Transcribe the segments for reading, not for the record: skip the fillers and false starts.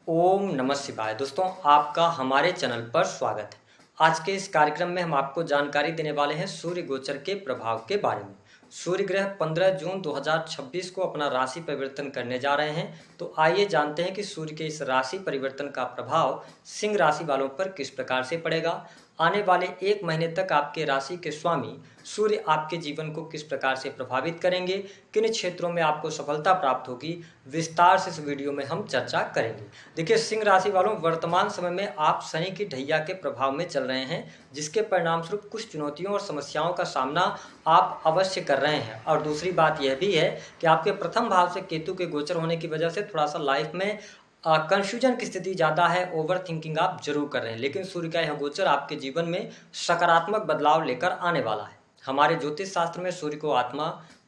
ओम नमः शिवाय। दोस्तों, आपका हमारे चैनल पर स्वागत है। आज के इस कार्यक्रम में हम आपको जानकारी देने वाले हैं सूर्य गोचर के प्रभाव के बारे में। सूर्य ग्रह 15 जून 2026 को अपना राशि परिवर्तन करने जा रहे हैं। तो आइए जानते हैं कि सूर्य के इस राशि परिवर्तन का प्रभाव सिंह राशि वालों पर किस प्रकार से पड़ेगा। आने वाले एक महीने तक आपके राशि के स्वामी सूर्य आपके जीवन को किस प्रकार से प्रभावित करेंगे, किन क्षेत्रों में आपको सफलता प्राप्त होगी, विस्तार से इस वीडियो में हम चर्चा करेंगे। देखिए, सिंह राशि वालों, वर्तमान समय में आप शनि की ढैया के प्रभाव में चल रहे हैं, जिसके परिणाम स्वरूप कुछ चुनौतियों और समस्याओं का सामना आप अवश्य कर रहे हैं। और दूसरी बात यह भी है कि आपके प्रथम भाव से केतु के गोचर होने की वजह से थोड़ा सा लाइफ में कंफ्यूजन की स्थिति ज़्यादा है, ओवर थिंकिंग आप जरूर कर रहे हैं। लेकिन सूर्य का यह गोचर आपके जीवन में सकारात्मक बदलाव लेकर आने वाला है। हमारे ज्योतिष शास्त्र में सूर्य को आत्मा,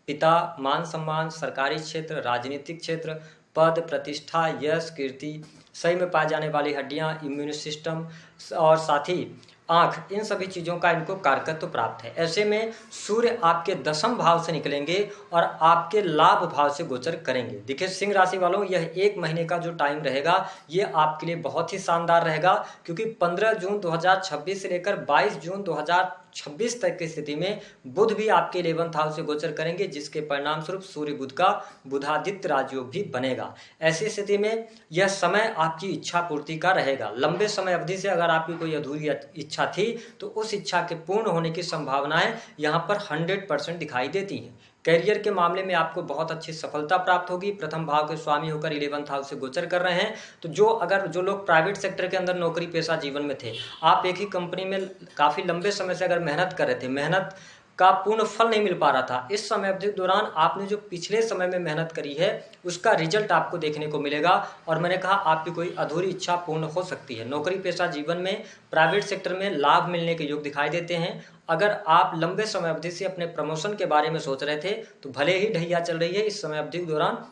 पिता, मान सम्मान, सरकारी क्षेत्र, राजनीतिक क्षेत्र, पद, प्रतिष्ठा, यश, कीर्ति, सही में पाए जाने वाली हड्डियां, इम्यून सिस्टम और साथ ही आँख, इन सभी चीज़ों का इनको कारकत्व प्राप्त है। ऐसे में सूर्य आपके दशम भाव से निकलेंगे और आपके लाभ भाव से गोचर करेंगे। देखिए सिंह राशि वालों, यह एक महीने का जो टाइम रहेगा ये आपके लिए बहुत ही शानदार रहेगा, क्योंकि 15 जून 2026 से लेकर 22 जून 2026 तक की स्थिति में बुध भी आपके 11th हाउस से गोचर करेंगे, जिसके परिणाम स्वरूप सूर्य बुध का बुधादित्य राजयोग भी बनेगा। ऐसी स्थिति में यह समय आपकी इच्छा पूर्ति का रहेगा। लंबे समय अवधि से अगर आपकी कोई अधूरी इच्छा थी तो उस इच्छा के पूर्ण होने की संभावनाएं यहाँ पर 100% दिखाई देती हैं। करियर के मामले में आपको बहुत अच्छी सफलता प्राप्त होगी। प्रथम भाव के स्वामी होकर 11th हाउस से गोचर कर रहे हैं। तो जो लोग प्राइवेट सेक्टर के अंदर नौकरी पेशा जीवन में थे, आप एक ही कंपनी में काफ़ी लंबे समय से अगर मेहनत कर रहे थे, मेहनत का पूर्ण फल नहीं मिल पा रहा था, इस समय अवधि के दौरान आपने जो पिछले समय में मेहनत करी है उसका रिजल्ट आपको देखने को मिलेगा। और मैंने कहा आपकी कोई अधूरी इच्छा पूर्ण हो सकती है। नौकरी पेशा जीवन में प्राइवेट सेक्टर में लाभ मिलने के योग दिखाई देते हैं। अगर आप लंबे समय अवधि से अपने प्रमोशन के बारे में सोच रहे थे तो भले ही ढैया चल रही है, इस समय अवधि के दौरान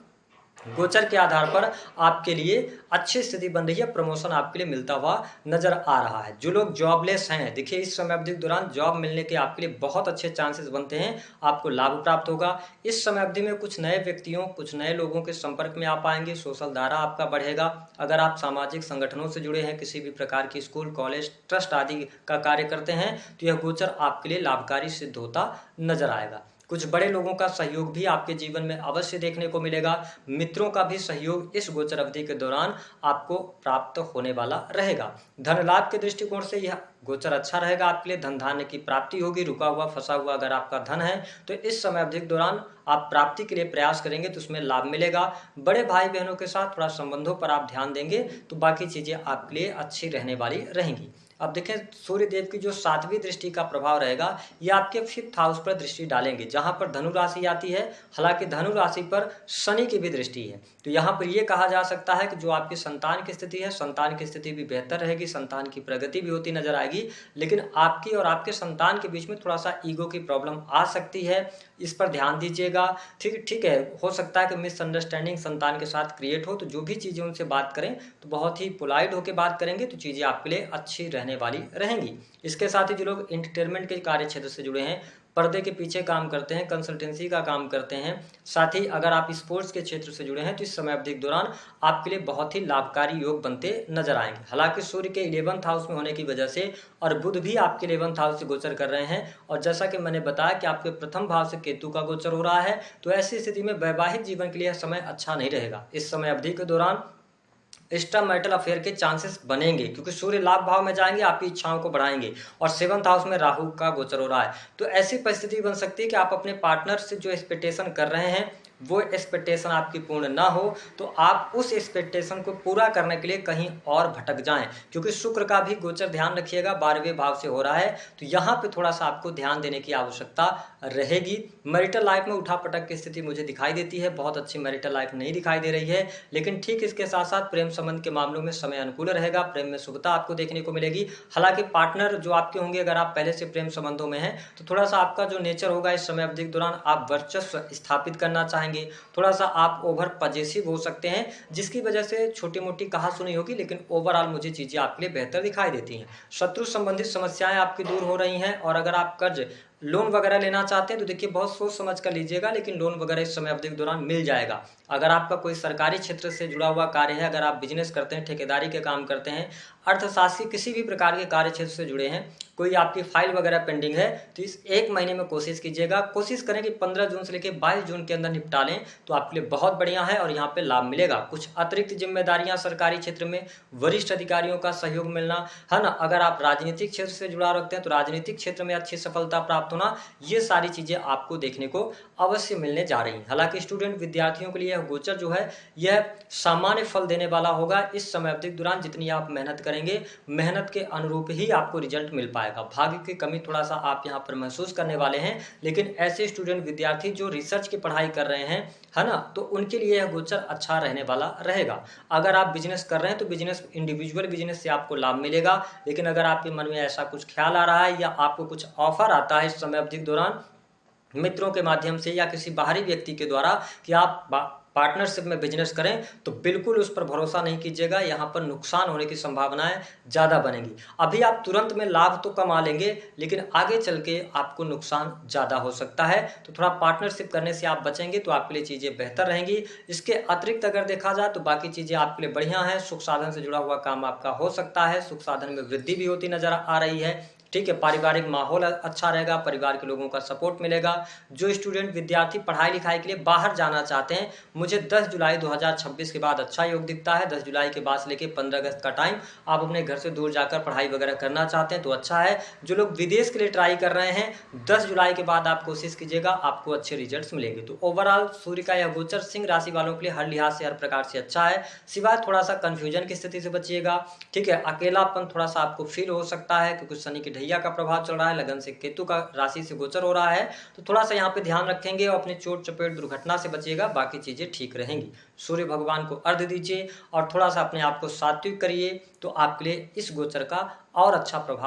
गोचर के आधार पर आपके लिए अच्छी स्थिति बन रही है, प्रमोशन आपके लिए मिलता हुआ नजर आ रहा है। जो लोग जॉबलेस हैं, देखिए इस समय अवधि के दौरान जॉब मिलने के आपके लिए बहुत अच्छे चांसेस बनते हैं, आपको लाभ प्राप्त होगा। इस समय अवधि में कुछ नए व्यक्तियों, कुछ नए लोगों के संपर्क में आ पाएंगे, सोशल दायरा आपका बढ़ेगा। अगर आप सामाजिक संगठनों से जुड़े हैं, किसी भी प्रकार की स्कूल, कॉलेज, ट्रस्ट आदि का कार्य करते हैं, तो यह गोचर आपके लिए लाभकारी सिद्ध होता नजर आएगा। कुछ बड़े लोगों का सहयोग भी आपके जीवन में अवश्य देखने को मिलेगा। मित्रों का भी सहयोग इस गोचर अवधि के दौरान आपको प्राप्त होने वाला रहेगा। धन लाभ के दृष्टिकोण से यह गोचर अच्छा रहेगा, आपके लिए धन धान्य की प्राप्ति होगी। रुका हुआ फंसा हुआ अगर आपका धन है तो इस समय अवधि के दौरान आप प्राप्ति के लिए प्रयास करेंगे तो उसमें लाभ मिलेगा। बड़े भाई बहनों के साथ थोड़ा संबंधों पर आप ध्यान देंगे तो बाकी चीजें आपके लिए अच्छी रहने वाली रहेंगी। अब देखें, सूर्य देव की जो 7वीं दृष्टि का प्रभाव रहेगा ये आपके 5th हाउस पर दृष्टि डालेंगे, जहां पर धनु राशि आती है। हालांकि धनु राशि पर शनि की भी दृष्टि है, तो यहाँ पर यह कहा जा सकता है कि जो आपकी संतान की स्थिति है, संतान की स्थिति भी बेहतर रहेगी, संतान की प्रगति भी होती नजर आएगी। लेकिन आपकी और आपके संतान के बीच में थोड़ा सा ईगो की प्रॉब्लम आ सकती है, इस पर ध्यान दीजिएगा। ठीक है, हो सकता है कि मिसअंडरस्टैंडिंग संतान के साथ क्रिएट हो, तो जो भी चीज़ें उनसे बात करें तो बहुत ही पोलाइट होकर बात करेंगे तो चीज़ें आपके लिए अच्छी रहने वाली रहेंगी। इसके साथ ही जो लोग एंटरटेनमेंट के कार्य क्षेत्र से जुड़े हैं, पर्दे के पीछे काम करते हैं, कंसल्टेंसी का काम करते हैं, साथ ही अगर आप स्पोर्ट्स के क्षेत्र से जुड़े हैं तो इस समय अवधि के दौरान आपके लिए बहुत ही लाभकारी योग बनते नजर आएंगे। हालांकि सूर्य के 11th हाउस में होने की वजह से और बुध भी आपके 11th हाउस से गोचर कर रहे हैं, और जैसा कि मैंने बताया कि आपके प्रथम भाव से केतु का गोचर हो रहा है, तो ऐसी स्थिति में वैवाहिक जीवन के लिए यह समय अच्छा नहीं रहेगा। इस समय अवधि के दौरान एक्स्ट्रा मैरिटल अफेयर के चांसेस बनेंगे, क्योंकि सूर्य लाभ भाव में जाएंगे, आपकी इच्छाओं को बढ़ाएंगे, और 7th हाउस में राहु का गोचर हो रहा है। तो ऐसी परिस्थिति बन सकती है कि आप अपने पार्टनर से जो एक्सपेक्टेशन कर रहे हैं वो एक्सपेक्टेशन आपकी पूर्ण ना हो, तो आप उस एक्सपेक्टेशन को पूरा करने के लिए कहीं और भटक जाएं। क्योंकि शुक्र का भी गोचर, ध्यान रखिएगा, 12वें भाव से हो रहा है, तो यहाँ पे थोड़ा सा आपको ध्यान देने की आवश्यकता रहेगी। मैरिटल लाइफ में उठापटक की स्थिति मुझे दिखाई देती है, बहुत अच्छी मैरिटल लाइफ नहीं दिखाई दे रही है। लेकिन ठीक इसके साथ साथ प्रेम संबंध के मामलों में समय अनुकूल रहेगा, प्रेम में शुभता आपको देखने को मिलेगी। हालांकि पार्टनर जो आपके होंगे, अगर आप पहले से प्रेम संबंधों में हैं, तो थोड़ा सा आपका जो नेचर होगा इस समय अवधि के दौरान आप वर्चस्व स्थापित करना चाहेंगे, थोड़ा सा आप ओवर पजेसिव हो सकते हैं, जिसकी वजह से छोटी मोटी कहा सुनी होगी, लेकिन ओवरऑल मुझे चीजें आपके लिए बेहतर दिखाई देती हैं। शत्रु संबंधित समस्याएं आपकी दूर हो रही हैं, और अगर आप कर्ज लोन वगैरह लेना चाहते हैं तो देखिए बहुत सोच समझ कर लीजिएगा, लेकिन लोन वगैरह इस समय अवधि के दौरान मिल जाएगा। अगर आपका कोई सरकारी क्षेत्र से जुड़ा हुआ कार्य है, अगर आप बिजनेस करते हैं, ठेकेदारी के काम करते हैं, अर्थशास्त्री किसी भी प्रकार के कार्य क्षेत्र से जुड़े हैं, कोई आपकी फाइल वगैरह पेंडिंग है, तो इस एक महीने में कोशिश कीजिएगा, कोशिश करें कि 15 जून से लेकर 22 जून के अंदर निपटा लें, तो आपके लिए बहुत बढ़िया है और यहाँ पे लाभ मिलेगा। कुछ अतिरिक्त जिम्मेदारियां सरकारी क्षेत्र में, वरिष्ठ अधिकारियों का सहयोग मिलना, है ना। अगर आप राजनीतिक क्षेत्र से जुड़ाव रखते हैं तो राजनीतिक क्षेत्र में अच्छी सफलता प्राप्त होना, ये सारी चीजें आपको देखने को अवश्य मिलने जा रही हैं। हालांकि स्टूडेंट विद्यार्थियों के लिए यह गोचर जो है यह सामान्य फल देने वाला होगा। इस समय अवधि के दौरान जितनी आप मेहनत करेंगे, मेहनत के अनुरूप ही आपको रिजल्ट मिल पाएगा। भाग्य की कमी थोड़ा सा आप यहाँ पर महसूस करने वाले हैं, लेकिन ऐसे स्टूडेंट विद्यार्थी जो रिसर्च की पढ़ाई कर रहे हैं, है ना, तो उनके लिए यह गोचर अच्छा रहने वाला रहेगा। अगर आप बिजनेस कर रहे हैं तो बिजनेस, इंडिविजुअल बिजनेस से आपको लाभ मिलेगा, लेकिन अगर आपके मन में ऐसा कुछ ख्याल आ रहा है या आपको कुछ ऑफर आता है इस समय अवधि के दौरान मित्रों के माध्यम से या किसी बाहरी व्यक्ति के द्वारा कि आप पार्टनरशिप में बिजनेस करें, तो बिल्कुल उस पर भरोसा नहीं कीजिएगा। यहाँ पर नुकसान होने की संभावनाएं ज़्यादा बनेंगी। अभी आप तुरंत में लाभ तो कमा लेंगे, लेकिन आगे चल के आपको नुकसान ज़्यादा हो सकता है। तो थोड़ा पार्टनरशिप करने से आप बचेंगे तो आपके लिए चीज़ें बेहतर रहेंगी। इसके अतिरिक्त अगर देखा जाए तो बाकी चीज़ें आपके लिए बढ़िया हैं। सुख साधन से जुड़ा हुआ काम आपका हो सकता है, सुख साधन में वृद्धि भी होती नजर आ रही है। ठीक है, पारिवारिक माहौल अच्छा रहेगा, परिवार के लोगों का सपोर्ट मिलेगा। जो स्टूडेंट विद्यार्थी पढ़ाई लिखाई के लिए बाहर जाना चाहते हैं, मुझे 10 जुलाई 2026 के बाद अच्छा योग दिखता है। 10 जुलाई के बाद से लेकर 15 अगस्त का टाइम आप अपने घर से दूर जाकर पढ़ाई वगैरह करना चाहते हैं तो अच्छा है। जो लोग विदेश के लिए ट्राई कर रहे हैं, 10 जुलाई के बाद आप कोशिश कीजिएगा, आपको अच्छे रिजल्ट्स मिलेंगे। तो ओवरऑल सूर्य का यह गोचर सिंह राशि वालों के लिए हर लिहाज से, हर प्रकार से अच्छा है। सिवाय थोड़ा सा कंफ्यूजन की स्थिति से बचिएगा। ठीक है, अकेलापन थोड़ा सा आपको फील हो सकता है क्योंकि शनि की ढैया का प्रभाव चल रहा है, लगन से केतु का राशि से गोचर हो रहा है, तो थोड़ा सा यहाँ पे ध्यान रखेंगे और अपने चोट चपेट दुर्घटना से बचिएगा, बाकी चीजें ठीक रहेंगी। सूर्य भगवान को अर्घ्य दीजिए और थोड़ा सा अपने आप को सात्विक करिए, तो आपके लिए इस गोचर का और अच्छा प्रभाव